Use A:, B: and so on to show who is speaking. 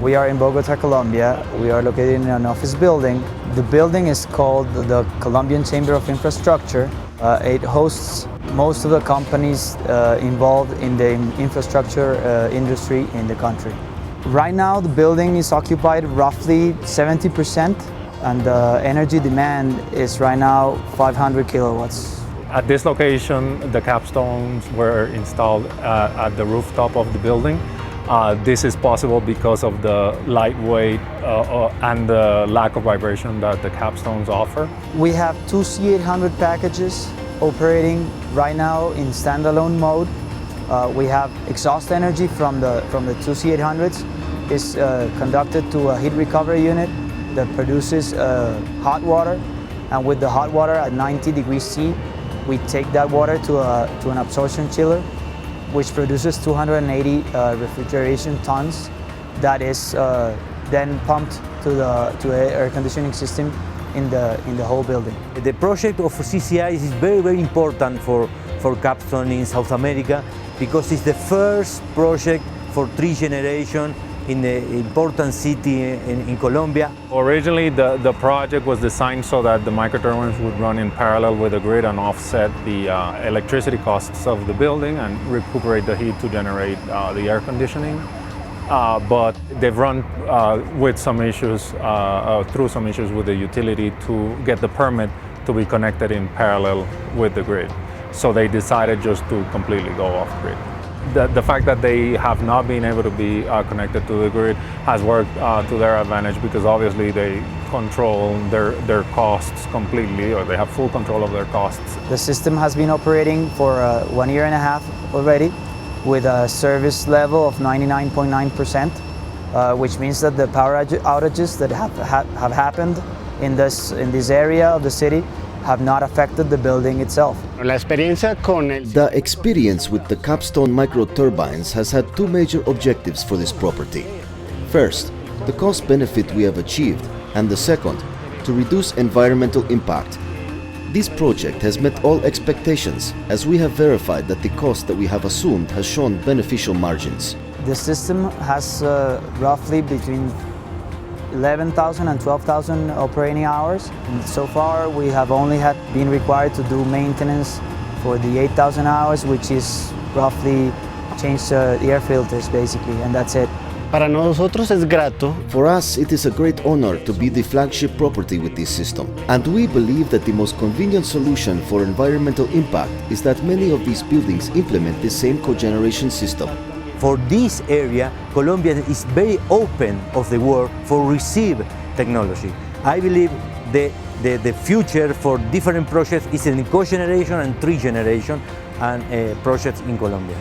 A: We are in Bogotá, Colombia. We are located in an office building. The building is called the Columbian Chamber of Infrastructure. It hosts most of the companies involved in the infrastructure industry in the country. Right now, the building is occupied roughly 70%, and the energy demand is right now 500 kilowatts.
B: At this location, the capstones were installed at the rooftop of the building. This is possible because of the lightweight and the lack of vibration that the capstones offer.
A: We have two C800 packages operating right now in standalone mode. We have exhaust energy from the two C800s. It's conducted to a heat recovery unit that produces hot water, and with the hot water at 90 degrees C, we take that water to an absorption chiller, which produces 280 refrigeration tons. That is then pumped to the air conditioning system in the whole building.
C: The project of CCI is very, very important for Capstone in South America, because it's the first project for tree generation in the important city in Colombia.
B: Originally, the project was designed so that the microturbines would run in parallel with the grid and offset the electricity costs of the building and recuperate the heat to generate the air conditioning. But they've run with some issues, through some issues with the utility to get the permit to be connected in parallel with the grid. So they decided just to completely go off grid. The fact that they have not been able to be connected to the grid has worked to their advantage, because obviously they control their costs completely, or they have full control of their costs.
A: The system has been operating for 1.5 years already, with a service level of 99.9%, which means that the power outages that have happened in this area of the city have not affected the building itself.
D: The experience with the Capstone microturbines has had two major objectives for this property. First, the cost benefit we have achieved, and the second, to reduce environmental impact. This project has met all expectations, as we have verified that the cost that we have assumed has shown beneficial margins.
A: The system has roughly between 11,000 and 12,000 operating hours. And so far, we have only been required to do maintenance for the 8,000 hours, which is roughly change the air filters basically, and that's it.
E: Para nosotros es grato.
D: For us, it is a great honor to be the flagship property with this system. And we believe that the most convenient solution for environmental impact is that many of these buildings implement the same cogeneration system.
C: For this area, Colombia is very open of the world for receive technology. I believe the future for different projects is in cogeneration and tree generation and projects in Colombia.